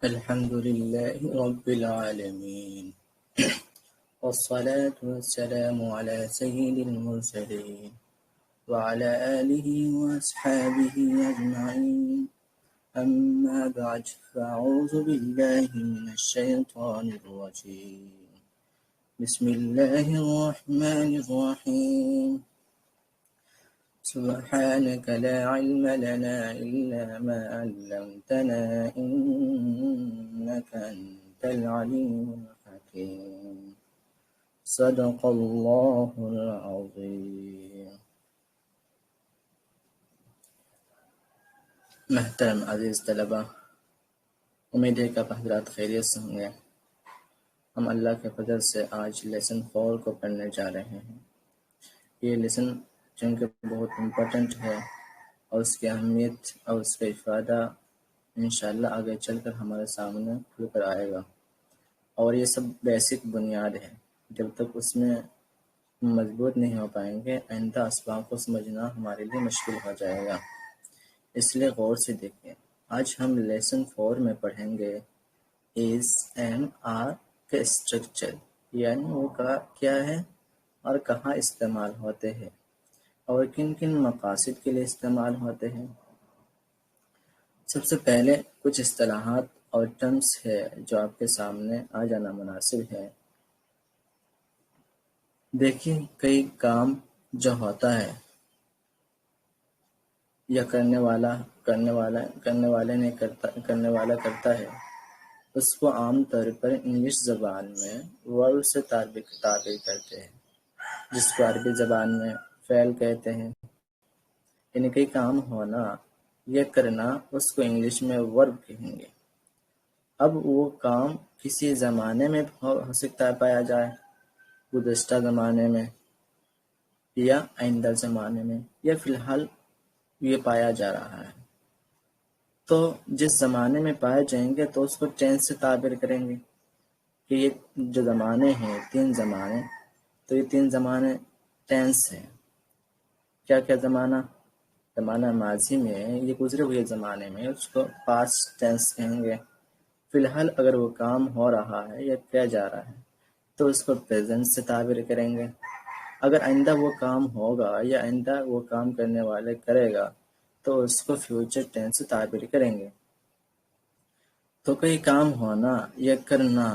الحمد لله رب العالمين، والصلاة والسلام على سيد المرسلين وعلى آله وأصحابه أجمعين. أما بعد، فأعوذ بالله من الشيطان الرجيم. بسم الله الرحمن الرحيم. سبحانك لا علم لنا إلا ما علمتنا إنك أنت العليم الحكيم. صدق الله العظيم. محترم عزیز طلبہ، امید ہے کہ آپ حضرات خیریت سے ہوں گے۔ ہم اللہ کے فضل سے آج لیسن 4 کو پڑھنے جا رہے ہیں۔ یہ لیسن چونکہ بہت امپورٹنٹ ہے اور اس کی اہمیت اور اس کا افادہ انشاءاللہ آگے چل کر ہمارے سامنے کھل کر آئے گا، اور یہ سب بیسک بنیاد ہے۔ جب تک اس میں مضبوط نہیں ہو پائیں گے، آئندہ اسباق کو سمجھنا ہمارے لیے مشکل ہو جائے گا۔ اس لیے غور سے دیکھیں۔ آج ہم لیسن 4 میں پڑھیں گے از ایم آر کے اسٹرکچر، یعنی وہ کیا ہے اور کہاں استعمال ہوتے ہیں اور کن کن مقاصد کے لیے استعمال ہوتے ہیں۔ سب سے پہلے کچھ اصطلاحات اور ٹرمز ہے جو آپ کے سامنے آ جانا مناسب ہے۔ دیکھیے، کئی کام جو ہوتا ہے یا کرنے والا کرتا ہے، اس کو عام طور پر انگلش زبان میں ورب سے تعبیر کرتے ہیں، جس کو عربی زبان میں فعل کہتے ہیں۔ یعنی کئی کام ہونا یا کرنا، اس کو انگلش میں ورب کہیں گے۔ اب وہ کام کسی زمانے میں ہو سکتا ہے پایا جائے، گزشتہ زمانے میں یا آئندہ زمانے میں، یا فی الحال یہ پایا جا رہا ہے۔ تو جس زمانے میں پائے جائیں گے تو اس کو ٹینس سے تعبیر کریں گے کہ یہ جو زمانے ہیں 3 زمانے، تو یہ 3 زمانے ٹینس ہیں۔ کیا کیا زمانہ ماضی میں، یہ گزرے ہوئے زمانے میں اس کو پاسٹ ٹینس کہیں گے۔ فی الحال اگر وہ کام ہو رہا ہے یا کیا جا رہا ہے تو اس کو پریزنٹ سے تعبیر کریں گے۔ اگر آئندہ وہ کام ہوگا یا آئندہ وہ کام کرنے والے کرے گا تو اس کو فیوچر ٹینس سے تعبیر کریں گے۔ تو کوئی کام ہونا یا کرنا،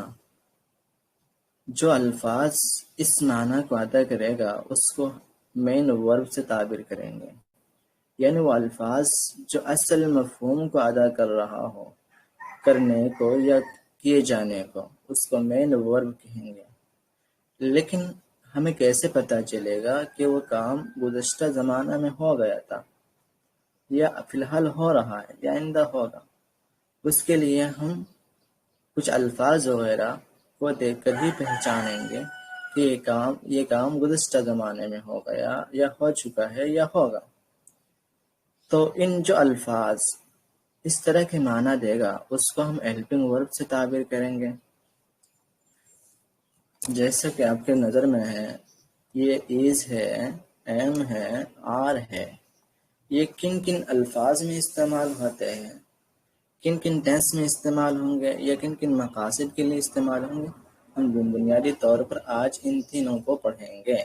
جو الفاظ اس معنی کو ادا کرے گا اس کو مین ورب سے تعبیر کریں گے۔ یعنی وہ الفاظ جو اصل مفہوم کو ادا کر رہا ہو، کرنے کو یا کیے جانے کو، اس کو مین ورب کہیں گے۔ لیکن ہمیں کیسے پتہ چلے گا کہ وہ کام گزشتہ زمانہ میں ہو گیا تھا یا فی الحال ہو رہا ہے یا آئندہ ہوگا؟ اس کے لیے ہم کچھ الفاظ وغیرہ کو دیکھ کر ہی پہچانیں گے کہ یہ کام گزشتہ زمانے میں ہو گیا یا ہو چکا ہے یا ہوگا۔ تو ان جو الفاظ اس طرح کے معنی دے گا اس کو ہم ہیلپنگ ورب سے تعبیر کریں گے۔ جیسا کہ آپ کے نظر میں ہے، یہ از ہے، ایم ہے، آر ہے۔ یہ کن کن الفاظ میں استعمال ہوتے ہیں، کن کن ٹینس میں استعمال ہوں گے یا کن کن مقاصد کے لیے استعمال ہوں گے، ہم بنیادی طور پر آج ان تینوں کو پڑھیں گے۔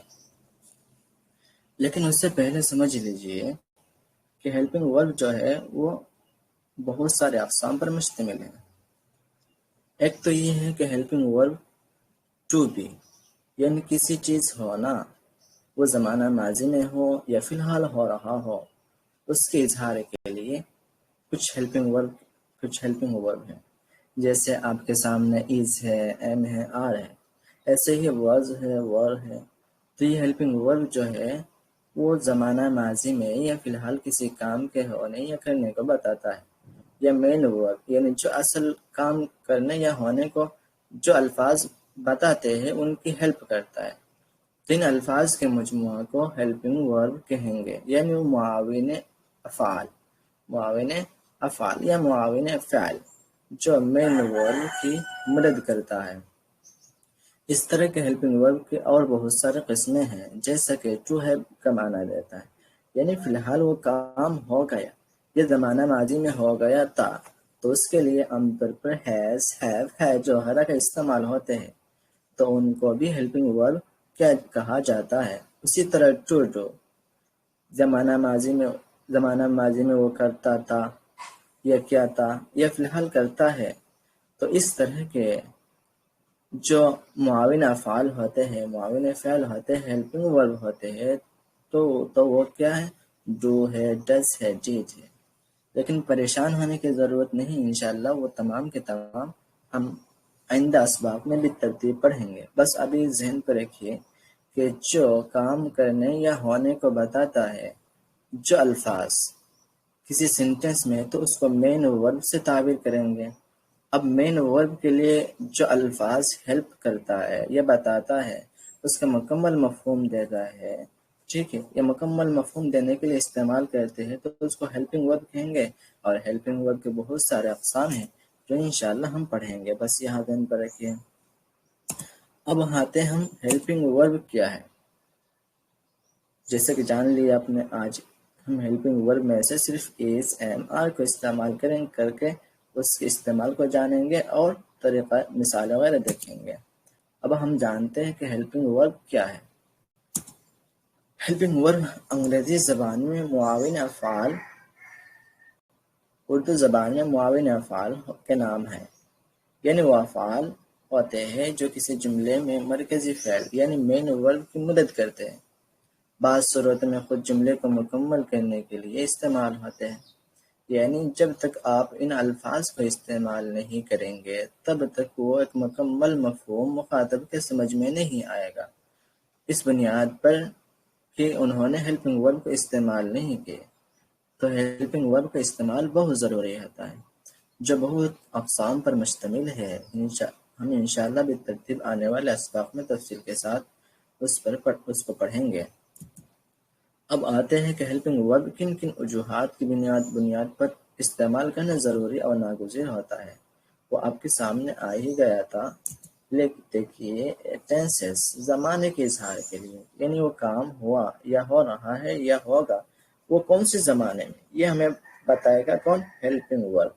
لیکن اس سے پہلے سمجھ لیجئے کہ ہیلپنگ ورب جو ہے وہ بہت سارے اقسام پر مشتمل ہے۔ ایک تو یہ ہے کہ ہیلپنگ ورب ٹو بی، یعنی کسی چیز ہونا، وہ زمانہ ماضی میں ہو یا فی الحال ہو رہا ہو، اس کے اظہار کے لیے کچھ ہیلپنگ ورب ہیں۔ جیسے آپ کے سامنے از ہے، ایم ہے، آر ہے، ایسے ہی واز ہے، ور ہے۔ تو یہ ہیلپنگ ورب جو ہے وہ زمانہ ماضی میں یا فی الحال کسی کام کے ہونے یا کرنے کو بتاتا ہے، یا مین ورب یعنی جو اصل کام کرنے یا ہونے کو جو الفاظ بتاتے ہیں ان کی ہیلپ کرتا ہے۔ ان الفاظ کے مجموعہ کو ہیلپنگ ورب کہیں گے، یعنی وہ معاون افعال یا معاون فعل جو مین ورب کی مدد کرتا ہے۔ اس طرح کے ہیلپنگ ورب کے اور بہت سارے قسمیں ہیں، جیسا کہ ٹو ہیو کا معنی دیتا ہے، یعنی فی الحال وہ کام ہو گیا، یہ زمانہ ماضی میں ہو گیا تھا، تو اس کے لیے عام طور پر ہیز، ہیو، ہے جوہرہ کا استعمال ہوتے ہیں، تو ان کو بھی ہیلپنگ ورب کیا کہا جاتا ہے۔ اسی طرح ٹو ڈو، زمانہ ماضی میں وہ کرتا تھا یا کیا تھا یا فی الحال کرتا ہے۔ تو اس طرح کے جو معاون افعال ہوتے ہیں، معاون فعل ہوتے ہیں، ہیلپنگ ورب ہوتے ہیں، تو وہ کیا ہے؟ ڈو ہے، ڈز ہے، ڈیڈ ہے۔ لیکن پریشان ہونے کی ضرورت نہیں، انشاءاللہ وہ تمام کے تمام ہم آئندہ اسباق میں بھی ترتیب پڑھیں گے۔ بس ابھی ذہن پہ رکھیے کہ جو کام کرنے یا ہونے کو بتاتا ہے جو الفاظ کسی سینٹنس میں، تو اس کو مین ورب سے تعبیر کریں گے۔ اب مین ورب کے لیے جو الفاظ ہیلپ کرتا ہے یا بتاتا ہے، اس کا مکمل مفہوم دیتا ہے، ٹھیک ہے، یا مکمل مفہوم دینے کے لیے استعمال کرتے ہیں، تو اس کو ہیلپنگ ورب کہیں گے۔ اور ہیلپنگ ورب کے بہت سارے اقسام ہیں جو انشاءاللہ ہم پڑھیں گے، بس یہاں ذہن پر رکھیے۔ اب آتے ہیں ہم ہیلپنگ ورب کیا ہے۔ جیسے کہ جان لیا آپ نے، آج ہم ہیلپنگ ورب میں سے صرف ایز، ایم، آر کو استعمال کر کے اس کے استعمال کو جانیں گے اور طریقہ مثال وغیرہ دیکھیں گے۔ اب ہم جانتے ہیں کہ ہیلپنگ ورب کیا ہے۔ ہیلپنگ ورب انگریزی زبان میں معاون افعال، اردو زبان میں معاون افعال کے نام ہے۔ یعنی وہ افعال ہوتے ہیں جو کسی جملے میں مرکزی فعل یعنی مین ورب کی مدد کرتے ہیں۔ بعض صورتوں میں خود جملے کو مکمل کرنے کے لیے استعمال ہوتے ہیں، یعنی جب تک آپ ان الفاظ کو استعمال نہیں کریں گے تب تک وہ ایک مکمل مفہوم مخاطب کے سمجھ میں نہیں آئے گا۔ اس بنیاد پر کہ انہوں نے ہیلپنگ ورب کو استعمال نہیں کیے، تو ہیلپنگ ورب کا استعمال بہت ضروری ہوتا ہے، جو بہت اقسام پر مشتمل ہے۔ ہم انشاءاللہ بالترتیب آنے والے اسباق میں تفصیل کے ساتھ اس کو پڑھیں گے۔ اب آتے ہیں کہ ہیلپنگ ورب کن کن وجوہات کی بنیاد پر استعمال کرنا ضروری اور ناگزیر ہوتا ہے، وہ آپ کے سامنے آ ہی گیا تھا۔ دیکھیے، ٹینسز زمانے کے اظہار کے لیے، یعنی وہ کام ہوا یا ہو رہا ہے یا ہوگا، وہ کون سے زمانے میں، یہ ہمیں بتائے گا کون؟ ہیلپنگ ورب۔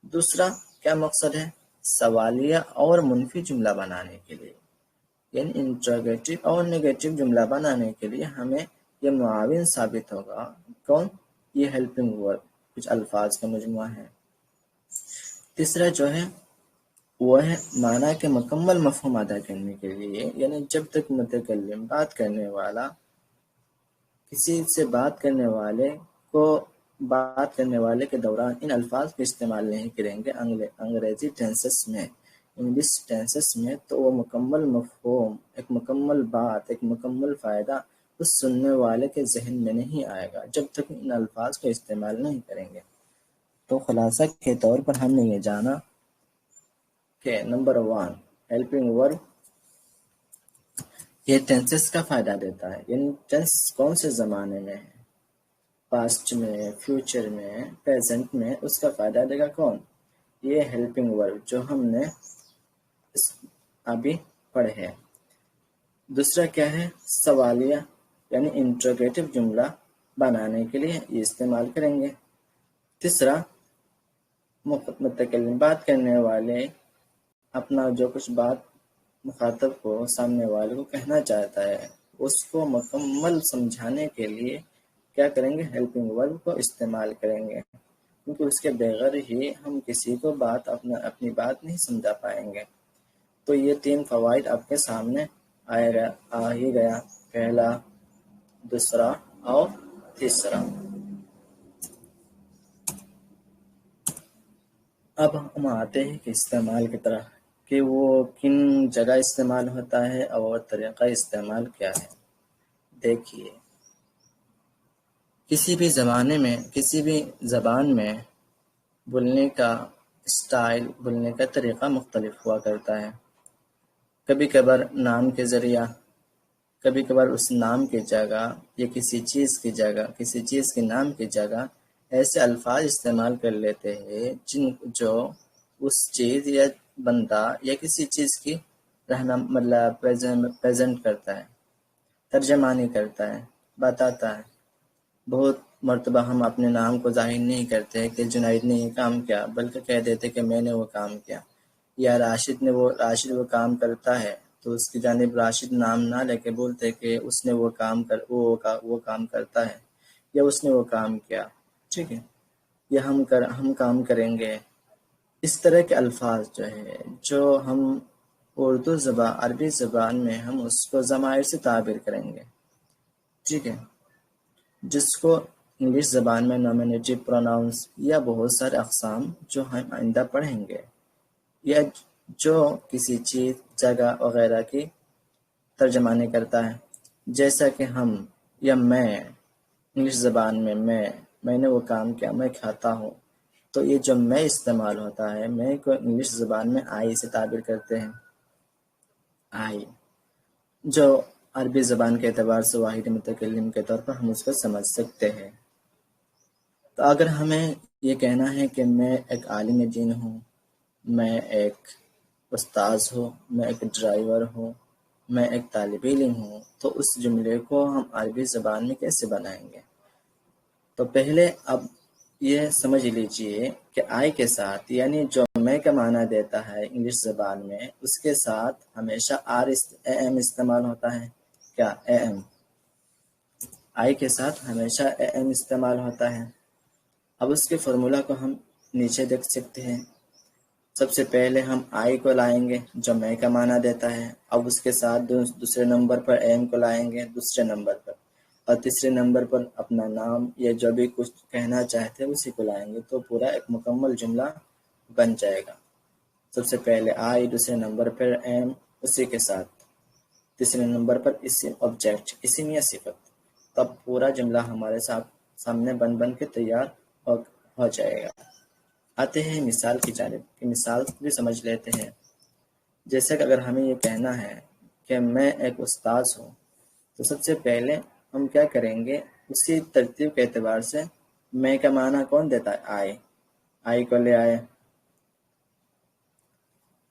دوسرا کیا مقصد ہے؟ سوالیہ اور منفی جملہ بنانے کے لیے، یعنی انٹروگیٹو اور نیگیٹو جملہ بنانے کے لیے ہمیں یہ معاون ثابت ہوگا۔ کون؟ یہ ہیلپنگ ورب کچھ الفاظ کا مجموعہ ہے۔ تیسرا جو ہے وہ ہے معنی کے مکمل مفہوم ادا کرنے کے لیے، یعنی جب تک متکلم بات کرنے والا کسی سے بات کرنے والے کے دوران ان الفاظ کا استعمال نہیں کریں گے انگریزی ٹینسز میں، انگلش ٹینسز میں، تو وہ مکمل مفہوم، ایک مکمل بات، ایک مکمل فائدہ اس سننے والے کے ذہن میں نہیں آئے گا جب تک ان الفاظ کا استعمال نہیں کریں گے۔ تو خلاصہ کے طور پر ہم نے یہ جانا کہ نمبر 1، ہیلپنگ ورب یہ ٹینسز کا فائدہ دیتا ہے، یعنی ٹینس کون سے زمانے میں ہے، پاسٹ میں، فیوچر میں، پریزنٹ میں، اس کا فائدہ دے گا کون؟ یہ ہیلپنگ ورب جو ہم نے ابھی پڑھے ہیں۔ دوسرا کیا ہے؟ سوالیہ، یعنی انٹروگیٹو جملہ بنانے کے لیے یہ استعمال کریں گے۔ تیسرا متکلم بات کرنے والے اپنا جو کچھ بات مخاطب کو، سامنے والے کو کہنا چاہتا ہے، اس کو مکمل سمجھانے کے لیے کیا کریں گے؟ ہیلپنگ ورب کو استعمال کریں گے، کیونکہ اس کے بغیر ہی ہم کسی کو اپنی بات نہیں سمجھا پائیں گے۔ تو یہ 3 فوائد آپ کے سامنے آ ہی گیا، پہلا، دوسرا اور تیسرا۔ اب ہم آتے ہیں کہ استعمال کی طرح، کہ وہ کن جگہ استعمال ہوتا ہے اور طریقہ استعمال کیا ہے۔ دیکھیے، کسی بھی زبان میں بولنے کا اسٹائل، بولنے کا طریقہ مختلف ہوا کرتا ہے۔ کبھی کبھار نام کے ذریعہ، کبھی کبھار اس نام کی جگہ یا کسی چیز کے نام کی جگہ ایسے الفاظ استعمال کر لیتے ہیں جو اس چیز یا بندہ یا کسی چیز کی پریزنٹ کرتا ہے، ترجمانی کرتا ہے، بتاتا ہے۔ بہت مرتبہ ہم اپنے نام کو ظاہر نہیں کرتے کہ جنید نے یہ کام کیا، بلکہ کہہ دیتے کہ میں نے وہ کام کیا، یا راشد وہ کام کرتا ہے تو اس کی جانب راشد نام نہ لے کے بولتے کہ اس نے وہ کام کرتا ہے یا اس نے وہ کام کیا، ٹھیک ہے، یا ہم کام کریں گے۔ اس طرح کے الفاظ جو ہے جو ہم عربی زبان میں ہم اس کو ضمائر سے تعبیر کریں گے، ٹھیک ہے، جس کو انگلش زبان میں نومینیٹو پروناؤنس یا بہت سارے اقسام جو ہم آئندہ پڑھیں گے، یا جو کسی چیز، جگہ وغیرہ کی ترجمانی کرتا ہے، جیسا کہ ہم یا میں انگلش زبان میں میں نے وہ کام کیا، میں کھاتا ہوں، تو یہ جو میں استعمال ہوتا ہے، میں کو انگلش زبان میں آئی سے تعبیر کرتے ہیں، آئی، جو عربی زبان کے اعتبار سے واحد متکلم کے طور پر ہم اس کو سمجھ سکتے ہیں۔ تو اگر ہمیں یہ کہنا ہے کہ میں ایک عالم دین ہوں، میں ایک استاذ ہوں، میں ایک ڈرائیور ہوں، میں ایک طالب علم ہوں، تو اس جملے کو ہم عربی زبان میں کیسے بنائیں گے؟ تو پہلے اب یہ سمجھ لیجئے کہ آئی کے ساتھ، یعنی جو میں کا معنی دیتا ہے انگلش زبان میں، اس کے ساتھ ہمیشہ اے ایم استعمال ہوتا ہے۔ کیا؟ A M. آئی کے ساتھ ہمیشہ اے ایم استعمال ہوتا ہے۔ اب اس کے فارمولا کو ہم نیچے دیکھ سکتے ہیں۔ سب سے پہلے ہم آئی کو لائیں گے جو میں کا معنی دیتا ہے، اب اس کے ساتھ دوسرے نمبر پر اے ایم کو لائیں گے دوسرے نمبر پر، اور تیسرے نمبر پر اپنا نام یا جو بھی کچھ کہنا چاہتے ہیں اسی کو لائیں گے، تو پورا ایک مکمل جملہ بن جائے گا۔ سب سے پہلے آئی، دوسرے نمبر پر ایم، اسی کے ساتھ تیسرے نمبر پر اسم، آبجیکٹ، اسم یا صفت، تب پورا جملہ ہمارے سامنے بن کے تیار ہو جائے گا۔ آتے ہیں مثال کی جانب، کہ مثال بھی سمجھ لیتے ہیں۔ جیسے کہ اگر ہمیں یہ کہنا ہے کہ میں ایک استاذ ہوں، تو سب سے پہلے ہم کیا کریں گے، اسی ترتیب کے اعتبار سے میں کا معنی کون دیتا ہے؟ آئی کو لے آئے۔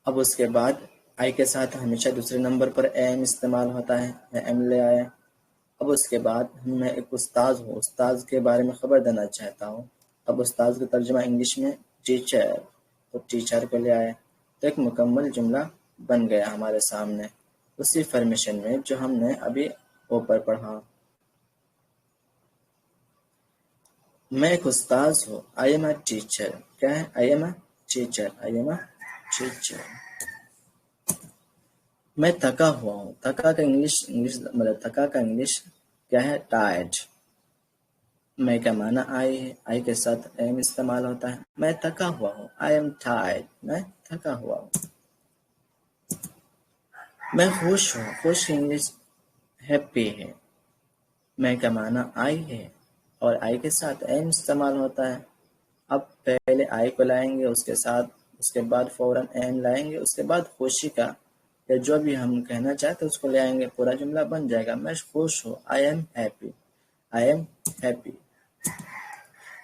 اب اس کے بعد آئی کے ساتھ ہمیشہ دوسرے نمبر پر ایم استعمال ہوتا ہے، ایم لے آئے۔ اب اس کے بعد میں ایک استاذ ہوں، استاذ کے بارے میں خبر دینا چاہتا ہوں، اب استاذ کا ترجمہ انگلش میں ٹیچر، تو ٹیچر کو لے آئے، تو ایک مکمل جملہ بن گیا ہمارے سامنے، اسی فارمیشن میں جو ہم نے ابھی اوپر پڑھا۔ میں ایک استاذ ہوں، آئی ایم اے ٹیچر۔ کیا ہے؟ آئی am a teacher, I am a teacher. میں تھکا ہوا ہوں، تھکا کا انگلش مطلب تھکا کا انگلش کیا ہے؟ ٹائرڈ۔ میں کا معنی آئی ہے، آئی کے ساتھ ایم استعمال ہوتا ہے، میں تھکا ہوا ہوں، آئی ایم ٹائرڈ، میں تھکا ہوا ہوں۔ میں خوش ہوں، خوش کی انگلش ہیپی ہے، میں کا معنی آئی ہے اور آئی کے ساتھ ایم استعمال ہوتا ہے۔ اب پہلے آئی کو لائیں گے، اس کے بعد فوراً ایم لائیں گے، اس کے بعد خوشی کا یا جو بھی ہم کہنا چاہتے ہیں اس کو لے آئیں گے، پورا جملہ بن جائے گا، میں خوش ہوں، آئی am happy, I am happy.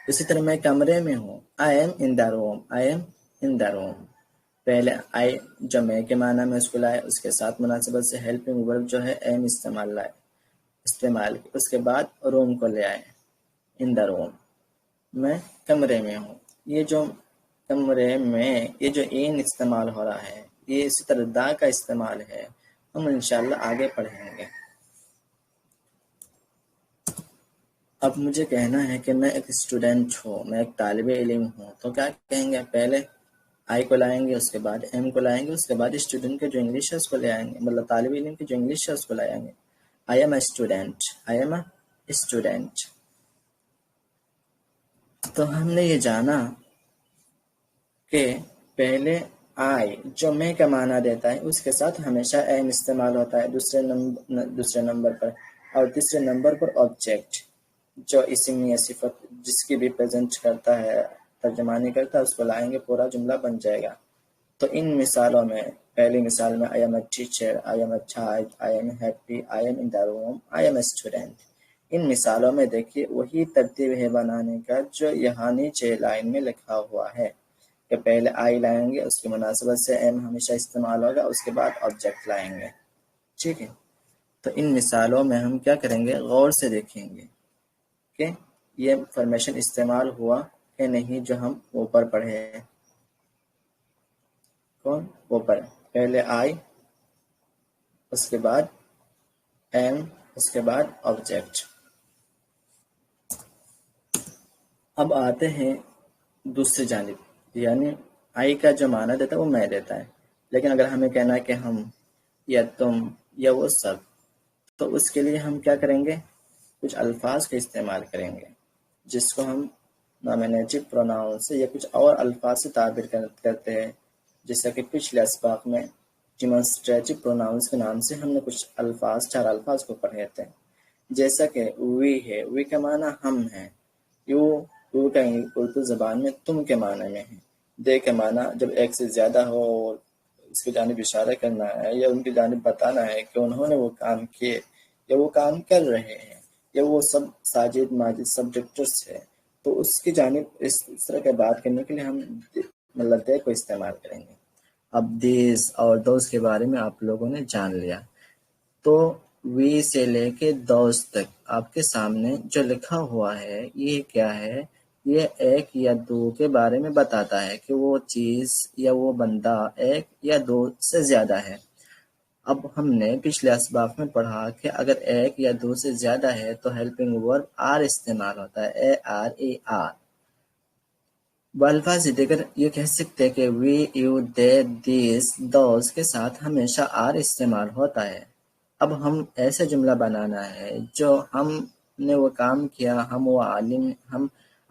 اسی طرح میں کمرے میں ہوں، آئی am in the room, I am in the روم۔ پہلے آئی جو میں کے معنی میں اس کو لائے، اس کے ساتھ مناسبت سے ہیلپنگ ورب جو ہے ایم استعمال کی، اس کے بعد روم کو لے آئے، ان دا روم، میں کمرے میں ہوں۔ یہ جو کمرے میں یہ جو این استعمال ہو رہا ہے، یہ اسی طرح دا کا استعمال ہے، ہم انشاءاللہ آگے پڑھیں گے۔ اب مجھے کہنا ہے کہ میں ایک اسٹوڈنٹ ہوں، میں ایک طالب علم ہوں، تو کیا کہیں گے؟ پہلے آئی کو لائیں گے، اس کے بعد ایم کو لائیں گے، اس کے بعد اسٹوڈنٹ کے جو انگلش ہے اس کو لے آئیں گے، مطلب طالب علم کی جو انگلش ہے اس کو لے آئیں گے، آئی am a student, I am a student. تو ہم نے یہ جانا کہ پہلے آئی جو میں کا معنی دیتا ہے اس کے ساتھ ہمیشہ ایم استعمال ہوتا ہے دوسرے نمبر پر، اور تیسرے نمبر پر آبجیکٹ جو اسم یا صفت جس کی بھی پریزنٹ کرتا ہے، ترجمانی کرتا ہے، اس کو لائیں گے، پورا جملہ بن جائے گا۔ تو ان مثالوں میں، پہلی مثال میں I am a teacher, I am a child, I am happy, I am in the room, I am a student, ان مثالوں میں دیکھیے وہی ترتیب ہے بنانے کا جو یہاں نیچے لائن میں لکھا ہوا ہے، کہ پہلے آئی لائیں گے، اس کی مناسبت سے ایم ہمیشہ استعمال ہوگا، اس کے بعد آبجیکٹ لائیں گے، ٹھیک ہے۔ تو ان مثالوں میں ہم کیا کریں گے؟ غور سے دیکھیں گے کہ یہ فارمیشن استعمال ہوا کہ نہیں جو ہم اوپر پڑھے ہیں؟ کون اوپر؟ پہلے آئی، اس کے بعد ایم، اس کے بعد آبجیکٹ۔ اب آتے ہیں دوسری جانب، یعنی آئی کا جو معنی دیتا ہے وہ میں دیتا ہے، لیکن اگر ہمیں کہنا ہے کہ ہم یا تم یا وہ سب، تو اس کے لیے ہم کیا کریں گے؟ کچھ الفاظ کا استعمال کریں گے جس کو ہم نامینیٹو پروناؤن سے یا کچھ اور الفاظ سے تعبیر کرتے ہیں، جیسا کہ پچھلے اسباق میں ڈیمانسٹریٹو پروناؤنس کے نام سے ہم نے کچھ الفاظ، 4 الفاظ کو پڑھے تھے، جیسا کہ وی ہے، وی کا معنی ہم ہے، یو کا اردو زبان میں تم کے معنی میں ہے، دے کے معنی جب ایک سے زیادہ ہو اور اس کی جانب اشارہ کرنا ہے یا ان کی جانب بتانا ہے کہ انہوں نے وہ کام کیے یا وہ کام کر رہے ہیں یا وہ سب ساجد ماجد سبجیکٹس ہے، تو اس کی جانب اس طرح کی بات کرنے کے لیے ہم مطلب دے کو استعمال کریں گے۔ اب دیز اور دوز کے بارے میں آپ لوگوں نے جان لیا، تو وی سے لے کے دوز تک آپ کے سامنے جو لکھا ہوا ہے یہ کیا ہے؟ یہ ایک یا دو کے بارے میں بتاتا ہے کہ وہ چیز یا وہ بندہ ایک یا دو سے زیادہ ہے۔ اب ہم نے پچھلے اسباق میں پڑھا کہ اگر ایک یا دو سے زیادہ ہے تو ہیلپنگ ورب آر استعمال ہوتا ہے، اے آر اے آر۔ بالفاظ دیگر یہ کہہ سکتے کہ وی، یو، دے، دیز، دوز کے ساتھ ہمیشہ آر استعمال ہوتا ہے۔ اب ہم ایسا جملہ بنانا ہے جو ہم نے وہ کام کیا، ہم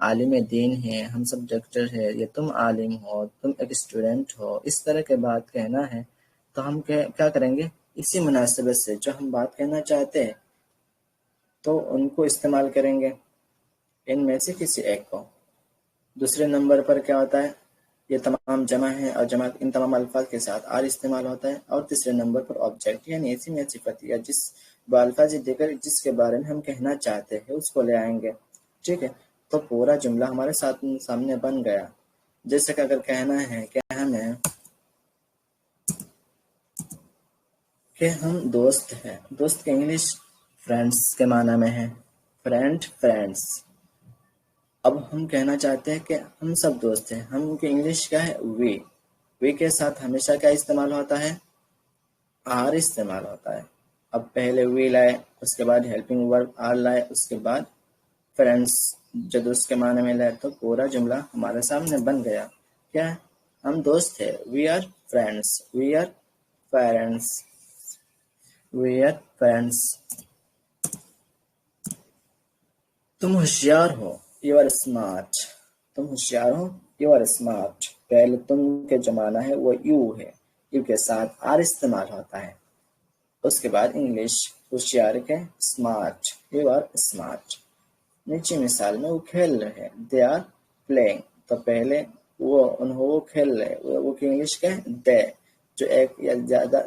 عالم دین ہیں، ہم سبجیکٹر ہے، یا تم عالم ہو، تم ایک اسٹوڈنٹ ہو، اس طرح کے بات کہنا ہے، تو ہم کیا کریں گے؟ اسی مناسبت سے جو ہم بات کہنا چاہتے ہیں تو ان کو استعمال کریں گے، ان میں سے کسی ایک کو۔ دوسرے نمبر پر کیا ہوتا ہے؟ یہ تمام جمع ہے اور جمع ان تمام الفاظ کے ساتھ آر استعمال ہوتا ہے۔ اور تیسرے نمبر پر آبجیکٹ، یعنی ایسی میں صفت یا جس بالفاظ دیگر جس کے بارے میں ہم کہنا چاہتے ہیں اس کو لے آئیں گے، ٹھیک ہے؟ تو پورا جملہ ہمارے سامنے بن گیا۔ جیسے کہ اگر کہنا ہے کہ ہم دوست ہیں، دوست کے انگلش فرینڈس کے معنی میں ہے، فرینڈس۔ اب ہم کہنا چاہتے ہیں کہ ہم سب دوست ہیں، ہم کی انگلش کیا ہے؟ وی کے ساتھ ہمیشہ کیا استعمال ہوتا ہے؟ آر استعمال ہوتا ہے۔ اب پہلے وی لائے، اس کے بعد ہیلپنگ ورب آر لائے، اس کے بعد فرینڈس جو دوست کے معنی میں لائے، تو پورا جملہ ہمارے سامنے بن گیا۔ کیا ہے؟ ہم دوست ہیں، we are friends, we are friends. تم ہوشیار ہو، یو آر اسمارٹ، تم ہوشیار ہو، یو آر اسمارٹ۔ پہلے تم کے جو معنی ہے وہ یو ہے، یو کے ساتھ آر استعمال ہوتا ہے، اس کے بعد انگلش ہوشیار کے اسمارٹ، یو آر اسمارٹ۔ نیچے مثال میں وہ کھیل رہے ہیں، دے آر پلینگ، تو پہلے وہ کھیل رہے، وہ کی انگلش کیا ہے؟ دے، جو ایک یا زیادہ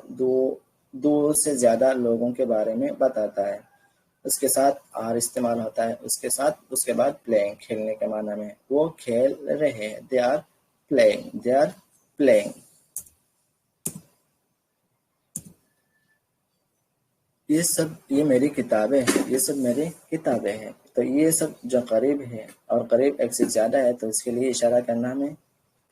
دو سے زیادہ لوگوں کے بارے میں بتاتا ہے، اس کے ساتھ آر استعمال ہوتا ہے، اس کے بعد پلینگ، کھیلنے کے معنی میں، وہ کھیل رہے ہیں، دے آر پلینگ۔ یہ میری کتابیں ہیں، یہ سب میری کتابیں ہیں، تو یہ سب جو قریب ہے اور قریب ایک سے زیادہ ہے، تو اس کے لیے اشارہ کرنا ہمیں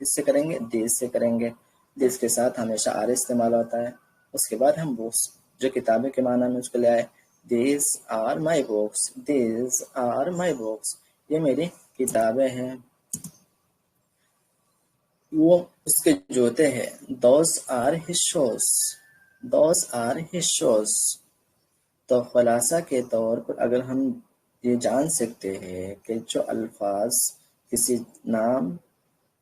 کس سے کریں گے؟ دیز سے کریں گے۔ دیز کے ساتھ ہمیشہ آر استعمال ہوتا ہے، اس کے بعد ہم بکس جو کتابیں کے معنی میں اس کو لے آئے، these are my books, these are my books, یہ میری کتابیں ہیں۔ وہ اس کے جوتے ہیں، دوز آر ہز شوز۔ تو خلاصہ کے طور پر اگر ہم یہ جان سکتے ہیں کہ جو الفاظ کسی نام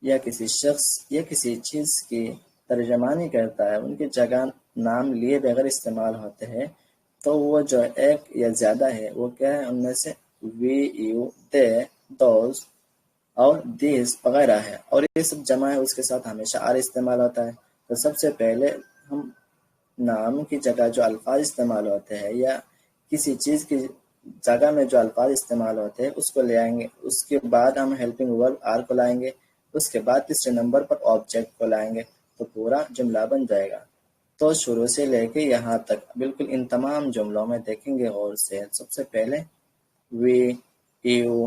یا کسی شخص یا کسی چیز کی ترجمانی کرتا ہے، ان کی جگہ نام لیے بغیر استعمال ہوتے ہیں، تو وہ جو ایک یا زیادہ ہے وہ کیا ہے؟ ان میں سے وی، یو، دے، دوز اور دیز وغیرہ ہے، اور یہ سب جمع ہے، اس کے ساتھ ہمیشہ آر استعمال ہوتا ہے۔ تو سب سے پہلے ہم نام کی جگہ جو الفاظ استعمال ہوتے ہیں یا کسی چیز کی جگہ میں جو الفاظ استعمال ہوتے ہیں اس کو لے آئیں گے، اس کے بعد ہم ہیلپنگ ورب آر کو لائیں گے، اس کے بعد تیسرے نمبر پر آبجیکٹ کو لائیں گے، تو پورا جملہ بن جائے گا۔ تو شروع سے لے کے یہاں تک بالکل ان تمام جملوں میں دیکھیں گے غور سے، سب سے پہلے وی، یو،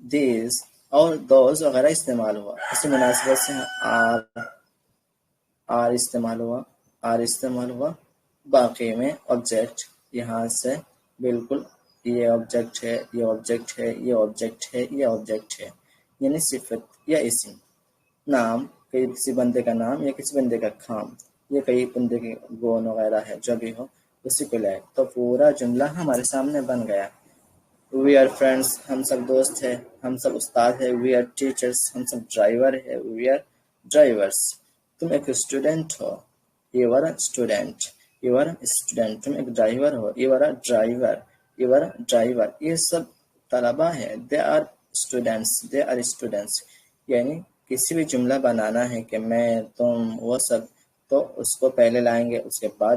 these اور those وغیرہ استعمال ہوا. اسی مناسبت سے آر استعمال ہوا. باقی میں آبجیکٹ یہاں سے بالکل یہ آبجیکٹ ہے، یہ آبجیکٹ ہے، یہ آبجیکٹ ہے، یہ آبجیکٹ ہے، یعنی صفت یا اسم. نام کسی بندے کا نام یا کسی بندے کا کام یا کئی بندے کے گون وغیرہ ہے، جو بھی ہو اسی کو لائے تو پورا جملہ ہمارے سامنے بن گیا. وی آر فرینڈس، ہم سب دوست ہیں، ہم سب استاد ہیں. وی آر ٹیچرس، ہم سب ڈرائیور ہیں. We are drivers. تم ایک اسٹوڈنٹ ہو، you are student. You are student, تم ایک ڈرائیور ہو، you are driver. You are driver. یہ سب طلبہ ہے، they are students, they are students. یعنی کسی بھی جملہ بنانا ہے کہ میں، تم، وہ سب، تو اس کو پہلے لائیں گے، اس کے بعد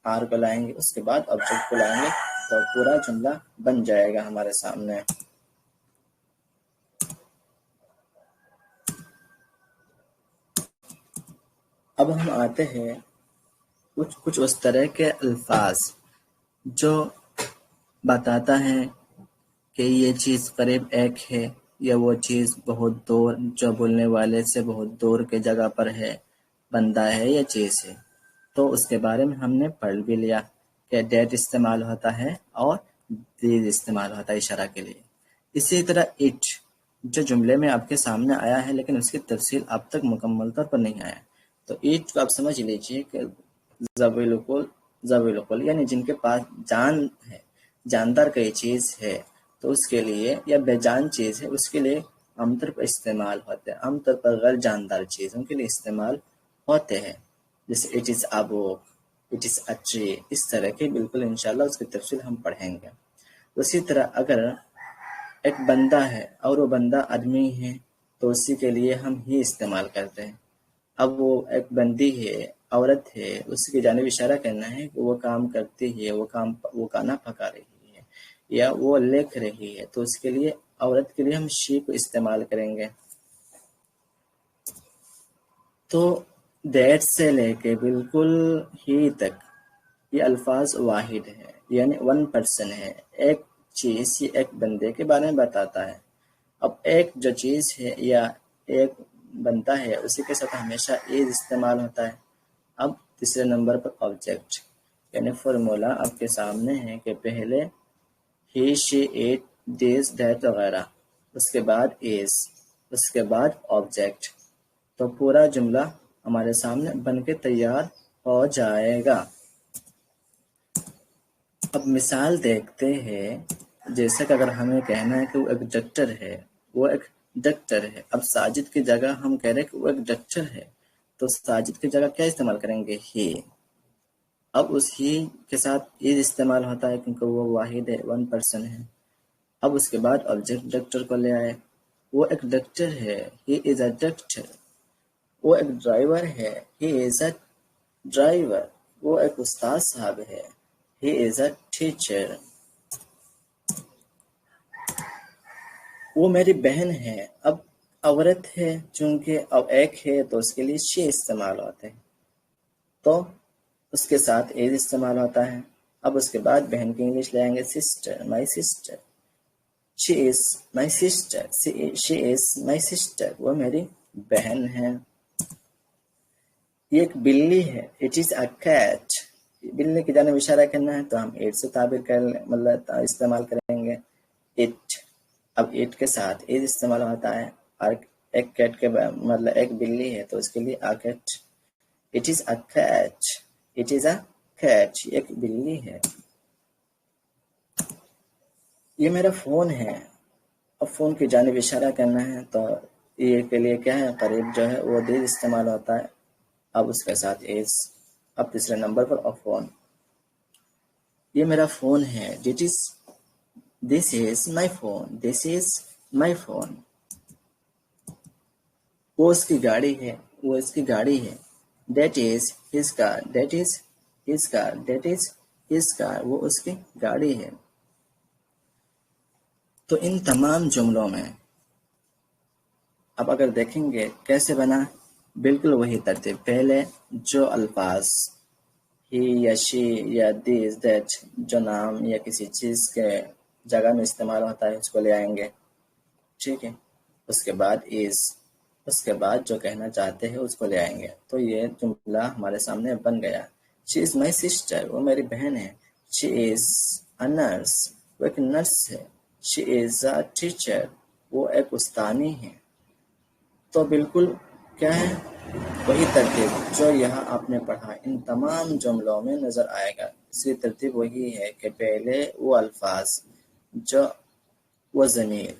آر کو لائیں گے، اس کے بعد آبجیکٹ کو لائیں گے، تو پورا جملہ بن جائے گا ہمارے سامنے. اب ہم آتے ہیں کچھ اس طرح کے الفاظ جو بتاتا ہے کہ یہ چیز قریب ایک ہے یا وہ چیز بہت دور، جو بولنے والے سے بہت دور کے جگہ پر ہے، بندہ ہے یا چیز ہے. تو اس کے بارے میں ہم نے پڑھ بھی لیا کہ ڈیٹ استعمال ہوتا ہے اور دیز استعمال ہوتا ہے اشارہ کے لیے. اسی طرح اٹ جو جملے میں آپ کے سامنے آیا ہے لیکن اس کی تفصیل اب تک مکمل طور پر نہیں آیا. تو اٹ کو آپ سمجھ لیجئے کہ ذوی العقل یعنی جن کے پاس جان ہے، جاندار کوئی چیز ہے، تو اس کے لیے یا بے جان چیز ہے اس کے لیے عام طور پر استعمال ہوتے ہیں. عام طور پر غیر جاندار چیزوں کے لیے استعمال ہوتے ہیں، جیسے it is a book, it is a tree. اس طرح کی بالکل انشاءاللہ اس کی تفصیل ہم پڑھیں گے. اسی طرح اگر ایک بندہ ہے اور وہ بندہ آدمی ہے تو اسی کے لیے ہم ہی استعمال کرتے ہیں. اب وہ ایک بندی ہے، عورت ہے، اس کی جانب اشارہ کرنا ہے کہ وہ کام کرتی ہے، وہ کھانا پکا رہی ہے یا وہ لکھ رہی ہے، تو اس کے لیے عورت کے لیے ہم شی کو استعمال کریں گے. تو دیٹ سے لے کے بالکل ہی تک یہ الفاظ واحد ہے، یعنی ون پرسن ہے. ایک چیز یا ایک بندے کے بارے میں بتاتا ہے. اب ایک جو چیز ہے یا ایک بنتا ہے اسی کے ساتھ ہمیشہ از استعمال ہوتا ہے. اب تیسرے نمبر پر آبجیکٹ، یعنی فارمولا آپ کے سامنے ہے کہ پہلے ہی، شی، اٹ، دیز، دیٹ وغیرہ، اس کے بعد از، اس کے بعد آبجیکٹ، تو پورا جملہ ہمارے سامنے بن کے تیار ہو جائے گا. اب مثال دیکھتے ہیں. جیسے کہ اگر ہمیں کہنا ہے کہ وہ ایک ڈاکٹر ہے، وہ ایک ڈاکٹر ہے. اب ساجد کی جگہ ہم کہہ رہے ہیں کہ وہ ایک ڈاکٹر ہے، تو ساجد کی جگہ کیا استعمال کریں گے؟ ہی. اب اس ہی کے ساتھ از استعمال ہوتا ہے کیونکہ وہ واحد ہے، ون پرسن ہے. اب اس کے بعد آبجیکٹ ڈاکٹر کو لے آئے. وہ ایک ڈاکٹر ہے، ہی از اے ڈاکٹر. وہ ایک ڈرائیور ہے، ہی از اے ڈرائیور. وہ ایک استاد صاحب ہے، ہی از اے ٹیچر. وہ میری بہن ہے. اب عورت ہے چونکہ اب ایک ہے تو اس کے لیے شی استعمال ہوتے ہیں، تو اس کے ساتھ ایز استعمال ہوتا ہے. اب اس کے بعد بہن کی انگلش لے آئیں گے، sister, my sister. She is my sister, she is my sister. وہ میری بہن ہے. یہ ایک بلی ہے، اٹ از اے کیٹ. بلی کی جانب اشارہ کرنا ہے تو ہم ایٹ سے تعبیر کر مطلب استعمال کریں گے، اٹ. اب اٹ کے ساتھ ایز استعمال ہوتا ہے، اور ایک کیٹ کے مطلب ایک بلی ہے تو اس کے لیے a cat. It is a cat, it is a cat. ایک بلی ہے. یہ میرا فون ہے. اب فون کی جانب اشارہ کرنا ہے تو یہ کے لیے کیا ہے، قریب جو ہے وہ دیر استعمال ہوتا ہے. اب اس کے ساتھ ایز. اب تیسرے نمبر پر فون. یہ میرا فون ہے. This is my phone, this is my phone. وہ اس کی گاڑی ہے، وہ اس کی گاڑی ہے. That is his car, that is his car, that is his car. وہ اس کی گاڑی ہے. تو ان تمام جملوں میں اب اگر دیکھیں گے کیسے بنا، بالکل وہی ترتیب. پہلے جو الفاظ ہی یا شی یا دیز دیٹ جو نام یا کسی چیز کے جگہ میں استعمال ہوتا ہے اس کو لے آئیں گے، ٹھیک ہے۔ اس کے بعد از، اس کے بعد جو کہنا چاہتے ہیں اس کو لے آئیں گے، تو یہ جملہ ہمارے سامنے بن گیا۔ شی از مائی سسٹر، وہ میری بہن ہے۔ شی از اے نرس، وہ ایک نرس ہے۔ شی از اے ٹیچر، وہ ایک استانی ہے۔ تو بالکل کیا ہے، وہی ترتیب جو یہاں آپ نے پڑھا ان تمام جملوں میں نظر آئے گا۔ اس کی ترتیب وہی ہے کہ پہلے وہ الفاظ جو وہ ضمیر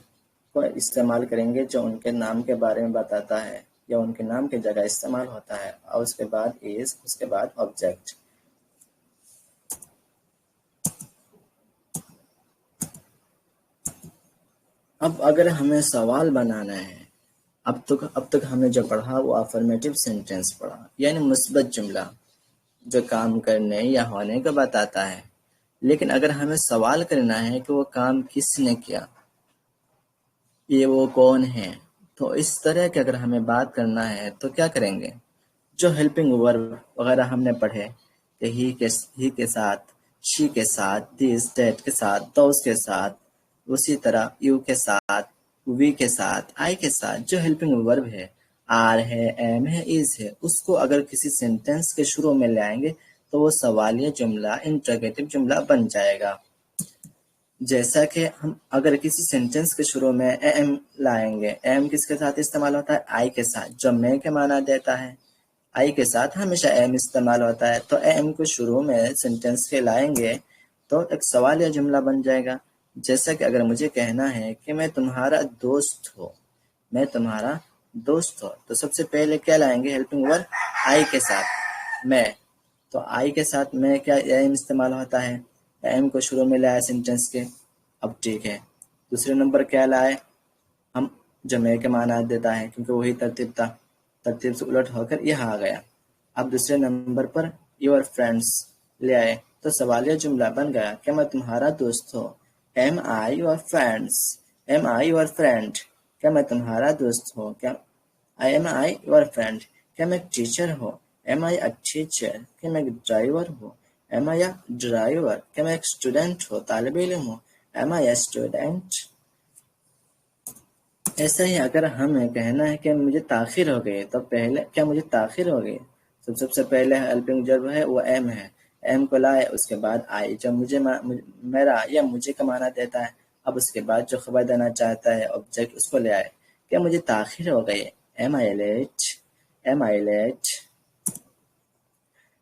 کو استعمال کریں گے جو ان کے نام کے بارے میں بتاتا ہے یا ان کے نام کی جگہ استعمال ہوتا ہے، اور اس کے بعد از، اس کے بعد آبجیکٹ۔ اب اگر ہمیں سوال بنانا ہے، اب تک ہم نے جو پڑھا وہ افرمیٹو سینٹینس پڑھا، یعنی مثبت جملہ جو کام کرنے یا ہونے کا بتاتا ہے۔ لیکن اگر ہمیں سوال کرنا ہے کہ وہ کام کس نے کیا، یہ وہ کون ہے، تو اس طرح کہ اگر ہمیں بات کرنا ہے تو کیا کریں گے؟ جو ہیلپنگ ورب وغیرہ ہم نے پڑھے کہ ہی کے ساتھ، شی کے ساتھ، دس دیٹ کے ساتھ، دوز کے ساتھ، اسی طرح یو کے ساتھ، وی کے ساتھ، آئی کے ساتھ، جو ہیلپنگ ورب ہے، آر ہے، ایم ہے، از ہے، اس کو اگر کسی سینٹینس کے شروع میں لے آئیں گے تو وہ سوالیہ جملہ، انٹروگیٹو جملہ بن جائے گا۔ جیسا کہ ہم اگر کسی سینٹینس کے شروع میں ایم لائیں گے، ایم کس کے ساتھ استعمال ہوتا ہے؟ آئی کے ساتھ، جو میں کے معنی دیتا ہے۔ آئی کے ساتھ ہمیشہ ایم استعمال ہوتا ہے، تو ایم کو شروع میں سینٹینس کے لائیں گے تو ایک سوالیہ جملہ بن جائے گا۔ جیسا کہ اگر مجھے کہنا ہے کہ میں تمہارا دوست ہوں، میں تمہارا دوست ہوں، تو سب سے پہلے کیا لائیں گے؟ ہیلپنگ ورب آئی کے ساتھ، میں۔ تو آئی کے ساتھ میں کیا ایم استعمال ہوتا ہے، ایم کو شروع میں لایا سینٹینس کے۔ اب ٹھیک ہے، دوسرے نمبر کیا لائے ہم؟ جو میں کے معنی دیتا ہے، کیونکہ وہی ترتیب تھا، ترتیب سے الٹ ہو کر یہاں آ گیا۔ اب دوسرے نمبر پر یور فرینڈس لے آئے تو سوالیہ جملہ بن گیا کہ میں تمہارا دوست ہوں، am I your friends, am I your friend, کیا میں تمہارا دوست ہوں، کیا ایم آئی یور فرینڈ، کیا میں ایک ٹیچر ہوں، ایم آئی اے ٹیچر، کیا میں ایک ڈرائیور ہوں، ایم آئی اے ڈرائیور، کیا میں ایک اسٹوڈنٹ ہوں، طالب علم ہوں، ایم آئی اے اسٹوڈنٹ۔ ایسا ہی اگر ہمیں کہنا ہے کہ مجھے تاخیر ہو گئی، تو پہلے کیا مجھے تاخیر ہو گئی، سب سے پہلے ہیلپنگ ورب ہے وہ ایم ہے، ایم کو لائے، اس کے بعد آئی جو میرا یا مجھے کا معنی دیتا ہے۔ اب اس کے بعد جو خبر دینا چاہتا ہے آبجیکٹ، اس کو لے آئے کہ مجھے تاخیر ہو گئی، am I late, am I late.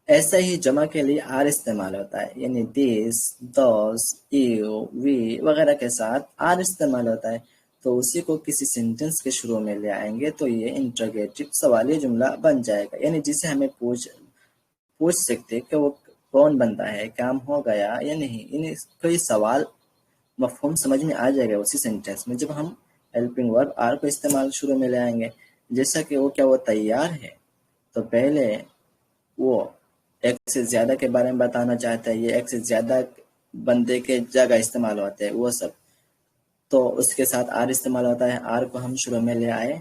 ایسا ہی جمع کے لیے آر استعمال ہوتا ہے، یعنی دیس، دوز، یو، وی وغیرہ کے ساتھ آر استعمال ہوتا ہے، تو اسی کو کسی سینٹینس کے شروع میں لے آئیں گے تو یہ انٹروگیٹو سوالی جملہ بن جائے گا، یعنی جسے ہمیں پوچھ سکتے کہ وہ کون بنتا ہے، کام ہو گیا یا نہیں، یعنی کوئی سوال مفہوم سمجھ میں آ جائے گا اسی سینٹینس میں جب ہم ہیلپنگ ورب آر کو استعمال شروع میں لے آئیں گے۔ جیسا کہ کیا وہ تیار ہے، تو پہلے وہ ایک سے زیادہ کے بارے میں بتانا چاہتا ہے، یہ ایک سے زیادہ بندے کے جگہ استعمال ہوتے ہیں وہ سب، تو اس کے ساتھ آر استعمال ہوتا ہے، آر کو ہم شروع میں لے آئے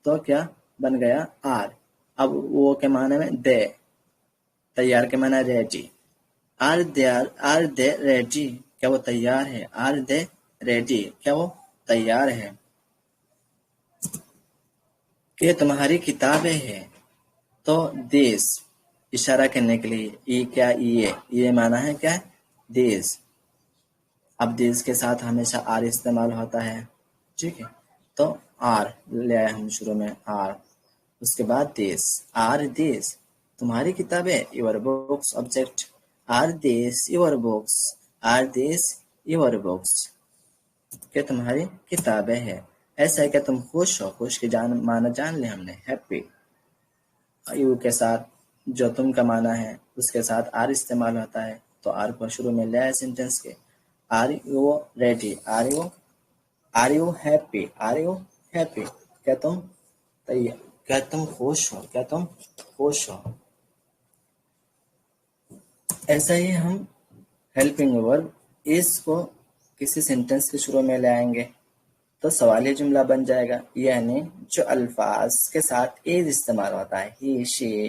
تو کیا بن گیا؟ آر۔ اب وہ کے معنی میں دے، تیار کے معنی ریڈی، آر دے ریڈی، کیا وہ تیار ہے، آر دے ریڈی، کیا وہ تیار ہے۔ کہ تمہاری کتابیں ہیں، تو دیس اشارہ کرنے کے لیے کیا یہ معنی ہے کیا؟ دیس۔ اب دیس کے ساتھ ہمیشہ آر استعمال ہوتا ہے، ٹھیک ہے، تو آر لے آئے ہم شروع میں، آر، اس کے بعد دیس، آر دیس تمہاری کتابیں، your books object, are these your books, are these your books, کہ تمہاری کتابیں ہیں۔ ایسا ہے کہ تم خوش ہو، خوش کی معنی جان لیں ہم نے، ہیپی۔ یو کے ساتھ جو تم کا معنی ہے اس کے ساتھ آر استعمال ہوتا ہے، تو آر کو شروع میں لے آئے سینٹینس کے، are you ready, are you happy, are you happy, کیا تم کیا تم خوش ہو، کیا تم خوش ہو۔ ایسا ہی ہم ہیلپنگ ورب اس کو کسی سینٹینس کے شروع میں لے آئیں گے تو سوالی جملہ بن جائے گا، یعنی جو الفاظ کے ساتھ از استعمال ہوتا ہے، ہی، شی،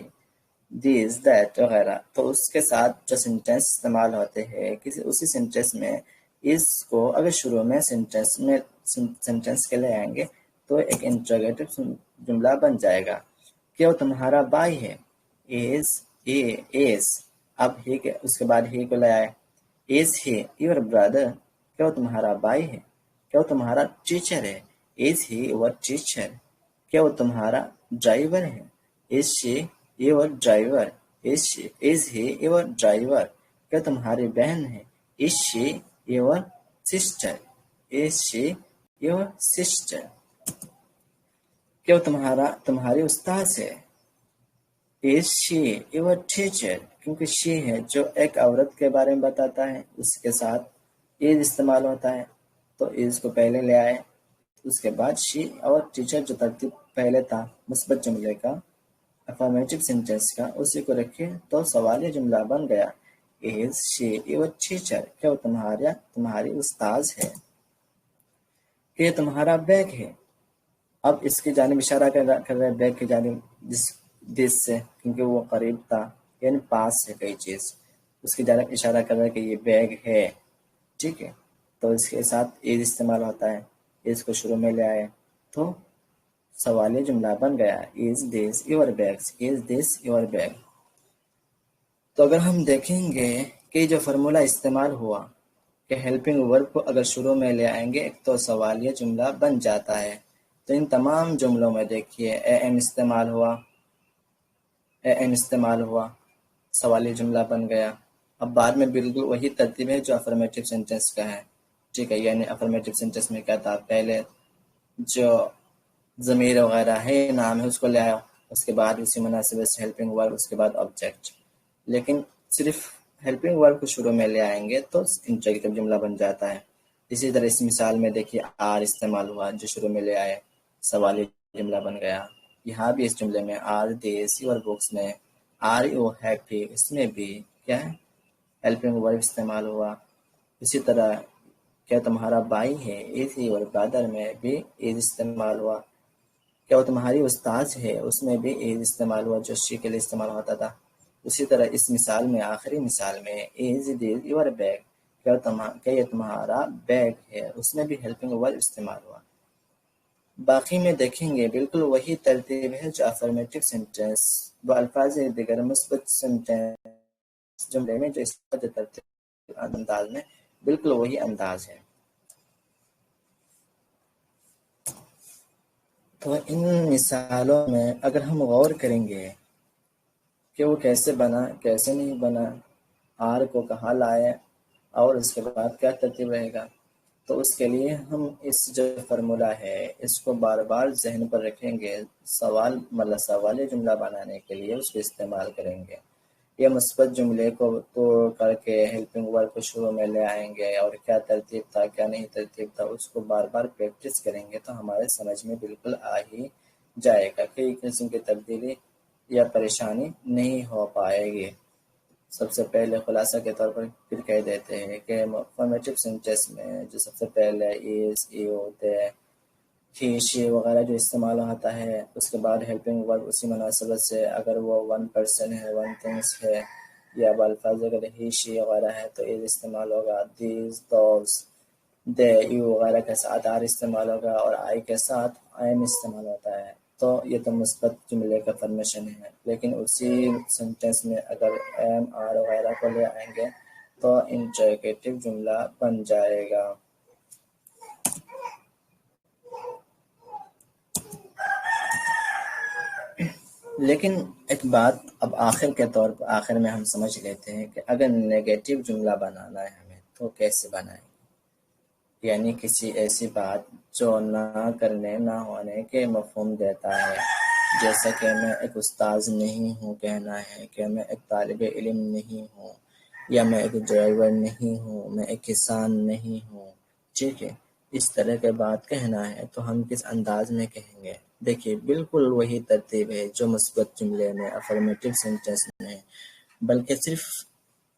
دیز، دیٹ وغیرہ، تو اس کے ساتھ جو سینٹینس استعمال ہوتے ہیں اسی سینٹینس میں اس کو اگر شروع میں سینٹینس کے لے آئیں گے تو ایک انٹروگیٹو جملہ بن جائے گا کہ وہ تمہارا بھائی ہے. is اب ہی کے اس کے بعد ہی کو لے آئے. is he your brother؟ کیا وہ تمہارا بھائی ہے؟ کیا وہ تمہارا ٹیچر ہے؟ is he your teacher؟ کیا وہ تمہارا ڈرائیور ہے؟ is she your driver؟ is he your driver؟ کیا تمہاری بہن ہے؟ is she your sister؟ is she your sister؟ کیا وہ تمہاری استاد ہے؟ is she your teacher؟ کیونکہ she ہے جو ایک عورت کے بارے میں بتاتا ہے، اس کے ساتھ is استعمال ہوتا ہے، تو is کو پہلے لے آئے، اس کے بعد she اور teacher جو ترتیب پہلے تھا مثبت جملے کا، افرمیٹو سینٹینس کا، اسی کو رکھے تو سوالیہ جملہ بن گیا. is she your teacher؟ کیا وہ تمہاری استاذ ہے؟ کہ یہ تمہارا بیگ ہے. اب اس کی جانب اشارہ کر رہے بیگ کی جانب دس سے، کیونکہ وہ قریب تھا، یعنی پاس ہے کوئی چیز، اس کی جانب اشارہ کر رہا ہے کہ یہ بیگ ہے. ٹھیک ہے، تو اس کے ساتھ از استعمال ہوتا ہے، اس کو شروع میں لے آئے تو سوالیہ جملہ بن گیا. is this your bag؟ is this your bag؟ تو اگر ہم دیکھیں گے کہ جو فارمولہ استعمال ہوا کہ ہیلپنگ ورب کو اگر شروع میں لے آئیں گے تو سوالیہ جملہ بن جاتا ہے. تو ان تمام جملوں میں دیکھیے اے این استعمال ہوا، سوالیہ جملہ بن گیا. اب بعد میں بالکل وہی ترتیب ہے جو افرمیٹو سینٹینس کا ہے. ٹھیک ہے، یعنی افرمیٹو سینٹینس میں کیا تھا، پہلے جو ضمیر وغیرہ ہے نام ہے اس کو لے آیا، اس کے بعد اسی مناسبت سے ہیلپنگ ورب، اس کے بعد آبجیکٹ. لیکن صرف ہیلپنگ ورب کو شروع میں لے آئیں گے تو انٹروگیٹو جملہ بن جاتا ہے. اسی طرح اس مثال میں دیکھیے آر استعمال ہوا جو شروع میں لے آئے، سوالی جملہ بن گیا. یہاں بھی اس جملے میں آر دیس یور بکس میں آر یو ہیپی، اس میں بھی کیا ہے، ہیلپنگ ورب استعمال ہوا. اسی طرح کیا تمہارا بھائی ہے، از یور برادر میں بھی از استعمال ہوا. کیا وہ تمہاری استاذ ہے، اس میں بھی از استعمال ہوا جو شی کے لیے استعمال ہوتا تھا. اسی طرح اس مثال میں آخری مثال میں از دس یور بیگ، کیا یہ تمہارا بیگ ہے، اس میں بھی ہیلپنگ ورب استعمال ہوا. باقی میں دیکھیں گے بالکل وہی ترتیب ہے جو افرمیٹو سینٹینس و الفاظ دیگر مثبت سینٹینس جملے میں جو اس کا ترتیب انداز میں بالکل وہی انداز ہے. تو ان مثالوں میں اگر ہم غور کریں گے کہ وہ کیسے بنا، کیسے نہیں بنا، آر کو کہاں لائے اور اس کے بعد کیا ترتیب رہے گا، تو اس کے لیے ہم اس جو فارمولہ ہے اس کو بار بار ذہن پر رکھیں گے. سوالیہ جملہ بنانے کے لیے اس کو استعمال کریں گے. یہ مثبت جملے کو توڑ کر کے ہیلپنگ ورب کو شروع میں لے آئیں گے اور کیا ترتیب تھا کیا نہیں ترتیب تھا اس کو بار بار پریکٹس کریں گے تو ہمارے سمجھ میں بالکل آ ہی جائے گا، کئی قسم کی تبدیلی یا پریشانی نہیں ہو پائے گی. سب سے پہلے خلاصہ کے طور پر پھر کہہ دیتے ہیں کہ افرمیٹو سینٹینس میں جو سب سے پہلے از، یو، دے، ہی، شی وغیرہ جو استعمال ہوتا ہے، اس کے بعد ہیلپنگ ورب اسی مناسبت سے اگر وہ ون پرسن ہے، ون تھنگس ہے، یا بالفاظ اگر ہی، شی وغیرہ ہے تو از استعمال ہوگا. دیز، دوز، دے، یو وغیرہ کے ساتھ آر استعمال ہوگا اور آئی کے ساتھ ایم استعمال ہوتا ہے. تو یہ تو مثبت جملے کا فارمیشن ہے. لیکن اسی سینٹینس میں اگر ایم، آر وغیرہ کو لے آئیں گے تو انٹروگیٹو جملہ بن جائے گا. لیکن ایک بات اب آخر کے طور پر آخر میں ہم سمجھ لیتے ہیں کہ اگر نیگیٹو جملہ بنانا ہے ہمیں تو کیسے بنائیں، یعنی کسی ایسی بات جو نہ کرنے نہ ہونے کے مفہوم دیتا ہے، جیسا کہ میں ایک استاذ نہیں ہوں کہنا ہے، کہ میں ایک طالب علم نہیں ہوں، یا میں ایک ڈرائیور نہیں ہوں، میں ایک کسان نہیں ہوں. ٹھیک ہے، اس طرح کے بات کہنا ہے تو ہم کس انداز میں کہیں گے. دیکھیے بالکل وہی ترتیب ہے جو مثبت جملے میں افرمیٹو سینٹینس میں، بلکہ صرف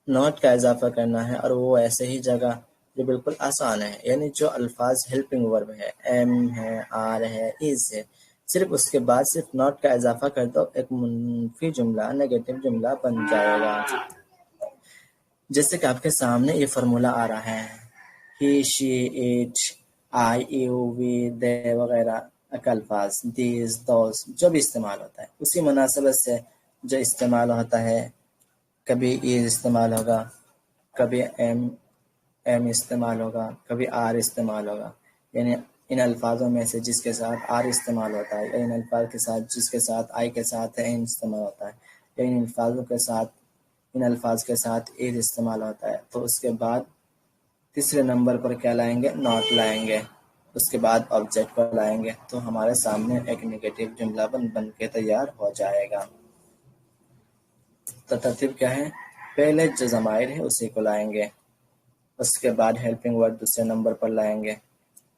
نوٹ کا اضافہ کرنا ہے اور وہ ایسے ہی جگہ جو بالکل آسان ہے، یعنی جو الفاظ ہیلپنگ ورب ہے، ایم ہے، آر ہے، از ہے، صرف اس کے بعد صرف نوٹ کا اضافہ کر دو، ایک منفی جملہ، نیگیٹو جملہ بن جائے گا. جیسے کہ آپ کے سامنے یہ فارمولہ آ رہا ہے ہی شی ایٹ آئی یو وی دے وغیرہ کے الفاظ دیز دوز جو بھی استعمال ہوتا ہے اسی مناسبت سے جو استعمال ہوتا ہے، کبھی ایز استعمال ہوگا، کبھی ایم استعمال ہوگا، کبھی آر استعمال ہوگا، یعنی ان الفاظوں میں سے جس کے ساتھ آر استعمال ہوتا ہے یا ان الفاظ کے ساتھ جس کے ساتھ آئی کے ساتھ ایم استعمال ہوتا ہے یا ان الفاظ کے ساتھ ایز استعمال ہوتا ہے تو اس کے بعد تیسرے نمبر پر کیا لائیں گے؟ ناٹ لائیں گے، اس کے بعد آبجیکٹ پر لائیں گے تو ہمارے سامنے ایک نیگیٹو جملہ بن کے تیار ہو جائے گا۔ تو ترتیب کیا ہے؟ پہلے جو ضمائر ہے اسی کو لائیں گے، اس کے بعد ہیلپنگ ورڈ دوسرے نمبر پر لائیں گے،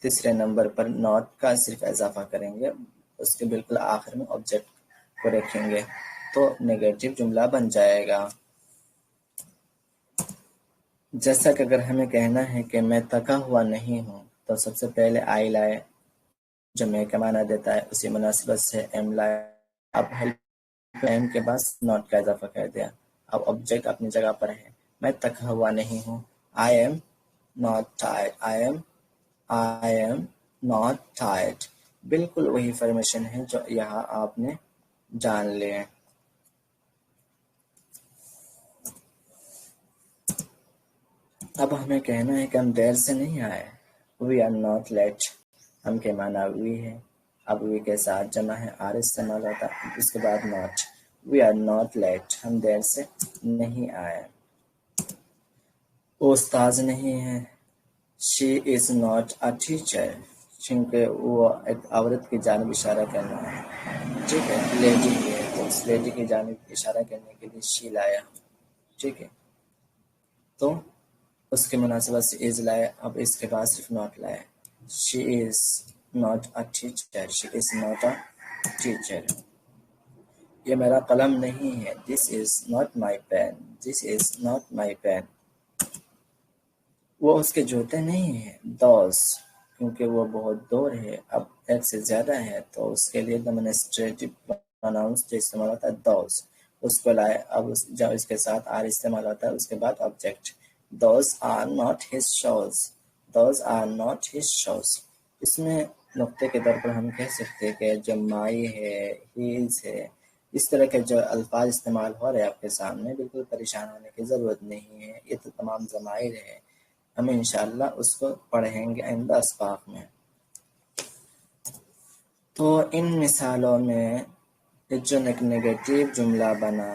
تیسرے نمبر پر ناٹ کا صرف اضافہ کریں گے، اس کے بالکل آخر میں آبجیکٹ کو رکھیں گے تو نیگیٹو جملہ بن جائے گا۔ جیسا کہ اگر ہمیں کہنا ہے کہ میں تھکا ہوا نہیں ہوں تو سب سے پہلے آئی لائے جو میں کا معنی دیتا ہے، اسی مناسبت سے ایم لائے، اب ہیلپ ایم کے بعد ناٹ کا اضافہ کر دیا، اب آبجیکٹ اپنی جگہ پر ہے، میں تھکا ہوا نہیں ہوں، I am not tired, I am not tired, بالکل وہی فارمیشن ہے جو یہاں آپ نے جان لے۔ اب ہمیں کہنا ہے کہ ہم دیر سے نہیں آئے، وی آر ناٹ لیٹ، ہم کے معنی وی ہے، اب وی کے ساتھ جمع ہے آر استعمال ہوتا ہے، اس کے بعد not, we are not late, ہم دیر سے نہیں آئے۔ وہ استاذ نہیں ہے، شی از ناٹ اے ٹیچر، چونکہ وہ ایک عورت کی جانب اشارہ کرنا ہے، ٹھیک ہے، لیڈی ہے تو اس لیڈی کی جانب اشارہ کرنے کے لیے شی لایا، ٹھیک ہے، تو اس کے مناسبت سے از لائے، اب اس کے بعد صرف ناٹ لائے، she is not a teacher, she is not a teacher. یہ میرا قلم نہیں ہے، this is not my pen, this is not my pen. وہ اس کے جوتے نہیں ہیں، دوز، کیونکہ وہ بہت دور ہے، اب ایک سے زیادہ ہے تو اس کے لیے ڈیمونسٹریٹو پروناؤنس جو استعمال ہوتا ہے دوز، اس کو لائے، اب جب اس کے ساتھ آر استعمال ہوتا ہے اس کے بعد object, those are not his shoes, those are not his shoes. اس میں نقطے کے طور پر ہم کہہ سکتے ہیں کہ جو مائی ہے، ہیز ہے، اس طرح کے جو الفاظ استعمال ہو رہے ہیں آپ کے سامنے، بالکل پریشان ہونے کی ضرورت نہیں ہے، یہ تو تمام ضمائر ہے، ہم انشاءاللہ اس کو پڑھیں گے آئندہ اسباق میں۔ تو ان مثالوں میں جو ایک نیگیٹو جملہ بنا،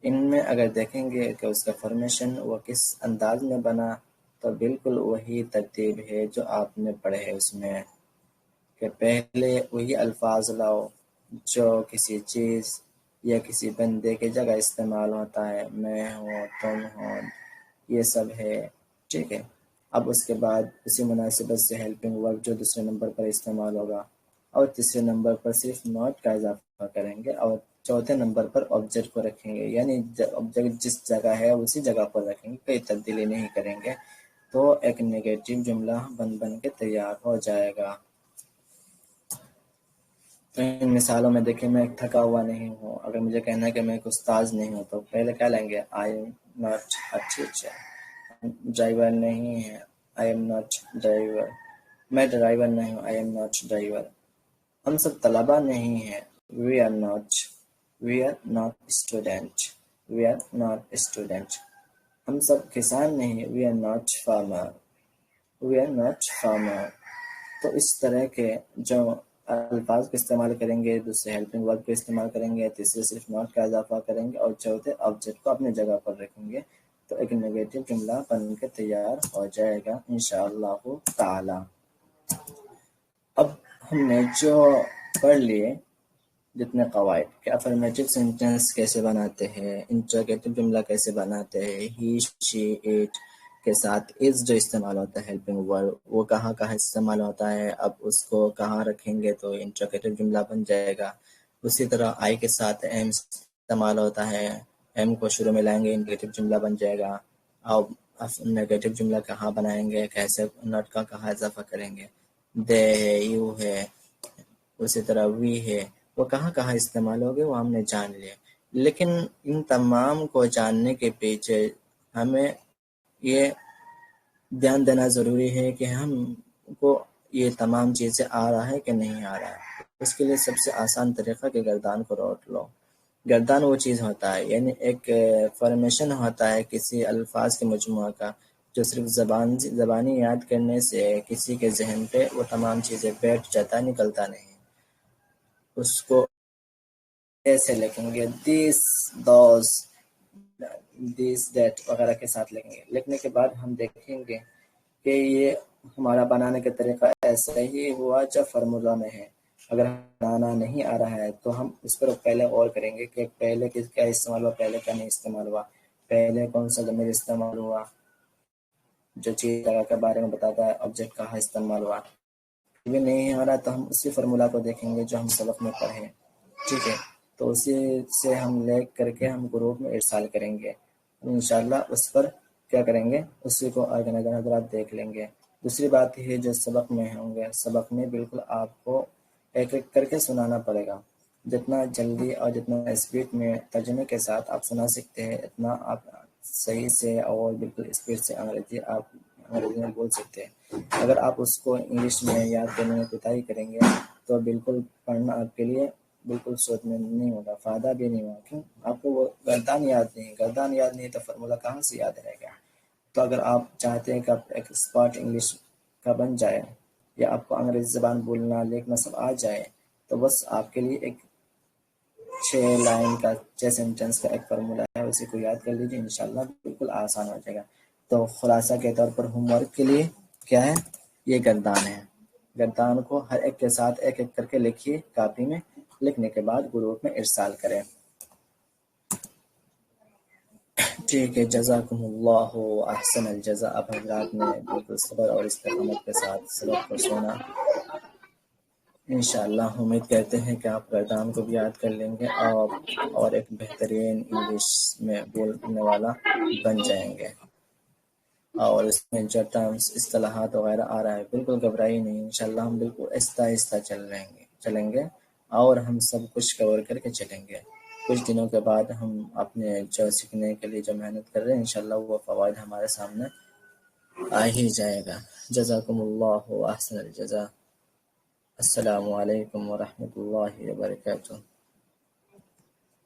ان میں اگر دیکھیں گے کہ اس کا فارمیشن وہ کس انداز میں بنا تو بالکل وہی ترتیب ہے جو آپ نے پڑھے ہے، اس میں کہ پہلے وہی الفاظ لاؤ جو کسی چیز یا کسی بندے کی جگہ استعمال ہوتا ہے، میں ہوں، تم ہو، یہ سب ہے، ٹھیک ہے۔ اب اس کے بعد اسی مناسبت سے ہیلپنگ ورب جو دوسرے نمبر پر استعمال ہوگا اور تیسرے نمبر پر صرف ناٹ کا اضافہ کریں گے اور چوتھے نمبر پر آبجیکٹ کو رکھیں گے، یعنی آبجیکٹ جس جگہ ہے اسی جگہ پر رکھیں گے، کوئی تبدیلی نہیں کریں گے تو ایک نیگیٹو جملہ بن کے تیار ہو جائے گا۔ تو ان مثالوں میں دیکھیں، میں ایک تھکا ہوا نہیں ہوں، اگر مجھے کہنا ہے کہ میں ایک استاذ نہیں ہوں تو پہلے کیا لیں گے؟ I am not a teacher. Driver نہیں ہے، آئی ایم ناٹ ڈرائیور، میں ڈرائیور نہیں ہوں، آئی ایم ناٹ ڈرائیور۔ ہم سب طلبہ نہیں ہیں، we are not student, we are not student. ہم سب کسان نہیں، we are not farmer, we are not farmer. تو اس طرح کے جو الفاظ کو استعمال کریں گے، دوسرے ہیلپنگ ورب کو استعمال کریں گے، تیسرے صرف ناٹ کا اضافہ کریں گے اور چوتھے آبجیکٹ کو اپنی جگہ پر رکھیں گے تو ایک نیگیٹو جملہ بن کے تیار ہو جائے گا انشاءاللہ تعالی۔ اب ہم نے جو پڑھ لیے جتنے قواعد کہ افرمیٹو سینٹنس کیسے بناتے ہیں، انٹروگیٹو جملہ کیسے بناتے ہیں، ہی شی اٹ کے ساتھ از جو استعمال ہوتا ہے ہیلپنگ ورب وہ کہاں کہاں استعمال ہوتا ہے، اب اس کو کہاں رکھیں گے تو انٹروگیٹو جملہ بن جائے گا۔ اسی طرح آئی کے ساتھ ایم استعمال ہوتا ہے، ایم کو شروع میں لائیں گے، انٹروگیٹو جملہ بن جائے گا۔ اور نیگیٹو جملہ کہاں بنائیں گے، کیسے ناٹ کا کہاں اضافہ کریں گے، دے ہے، یو ہے، اسی طرح وی ہے، وہ کہاں کہاں استعمال ہوگے وہ ہم نے جان لیا۔ لیکن ان تمام کو جاننے کے پیچھے ہمیں یہ دھیان دینا ضروری ہے کہ ہم کو یہ تمام چیزیں آ رہا ہے کہ نہیں آ رہا ہے۔ اس کے لیے سب سے آسان طریقہ کہ گردان کو روٹ لو۔ گردان وہ چیز ہوتا ہے، یعنی ایک فارمیشن ہوتا ہے کسی الفاظ کے مجموعہ کا، جو صرف زبانی یاد کرنے سے کسی کے ذہن پہ وہ تمام چیزیں بیٹھ جاتا، نکلتا نہیں۔ اس کو ایسے لکھیں گے دیس، دوز، دیس، دیٹ وغیرہ کے ساتھ لکھیں گے۔ لکھنے کے بعد ہم دیکھیں گے کہ یہ ہمارا بنانے کا طریقہ ایسا ہی ہوا جو فارمولہ میں ہے۔ اگر بنانا نہیں آ رہا ہے تو ہم اس پر پہلے غور کریں گے کہ پہلے کیا استعمال ہوا، پہلے کیا نہیں استعمال ہوا، پہلے کون سا ضمیر استعمال ہوا جو چیز کے بارے میں بتاتا ہے، آبجیکٹ کہاں استعمال ہوا۔ بھی نہیں آ رہا تو ہم اسی فارمولہ کو دیکھیں گے جو ہم سبق میں پڑھیں، ٹھیک ہے؟ تو اسی سے ہم لے کر کے ہم گروپ میں ارسال کریں گے، انشاءاللہ اس پر کیا کریں گے، اسی کو آرگنائزر حضرات دیکھ لیں گے۔ دوسری بات یہ جو سبق میں ہوں گے، سبق میں بالکل آپ کو ایک ایک کر کے سنانا پڑے گا۔ جتنا جلدی اور جتنا اسپیڈ میں ترجمے کے ساتھ آپ سنا سکتے ہیں، اتنا آپ صحیح سے اور بالکل اسپیڈ سے انگریزی میں بول سکتے ہیں۔ اگر آپ اس کو انگلش میں یاد کرنے میں کوتاہی کریں گے تو بالکل پڑھنا آپ کے لیے بالکل سوچ میں نہیں ہوگا، فائدہ بھی نہیں ہوگا۔ کیوں؟ آپ کو وہ گردان یاد نہیں تو فارمولہ کہاں سے یاد رہے گا؟ تو اگر آپ چاہتے ہیں کہ آپ ایک ایکسپرٹ انگلش کا بن جائے، یا آپ کو انگریزی زبان بولنا لکھنا سب آ جائے، تو بس آپ کے لیے ایک 6 سینٹنس کا ایک فارمولہ ہے، اسی کو یاد کر لیجیے، انشاءاللہ بالکل آسان ہو جائے گا۔ تو خلاصہ کے طور پر ہوم ورک کے لیے کیا ہے، یہ گردان ہے۔ گردان کو ہر ایک کے ساتھ ایک ایک کر کے لکھیے کاپی میں، لکھنے کے بعد گروپ میں ارسال کریں۔ ٹھیک ہے، جزاکم اللہ احسن الجزا۔ آپ حضرات نے بالکل صبر اور استقامت کے ساتھ سبق کو سنا۔ انشاءاللہ امید کرتے ہیں کہ آپ گردان کو بھی یاد کر لیں گے اور ایک بہترین انگلش میں بولنے والا بن جائیں گے۔ اور اس میں جو ٹرمز، اصطلاحات وغیرہ آ رہا ہے، بالکل گھبرائیے نہیں، انشاءاللہ ہم بالکل آہستہ آہستہ چلیں گے اور ہم سب کچھ کور کر کے چلیں گے۔ کچھ دنوں کے بعد ہم اپنے جو سیکھنے کے لیے جو محنت کر رہے ہیں، انشاءاللہ وہ فوائد ہمارے سامنے آ ہی جائے گا۔ جزاکم اللہ احسن الجزا۔ السلام علیکم ورحمۃ اللہ وبرکاتہ۔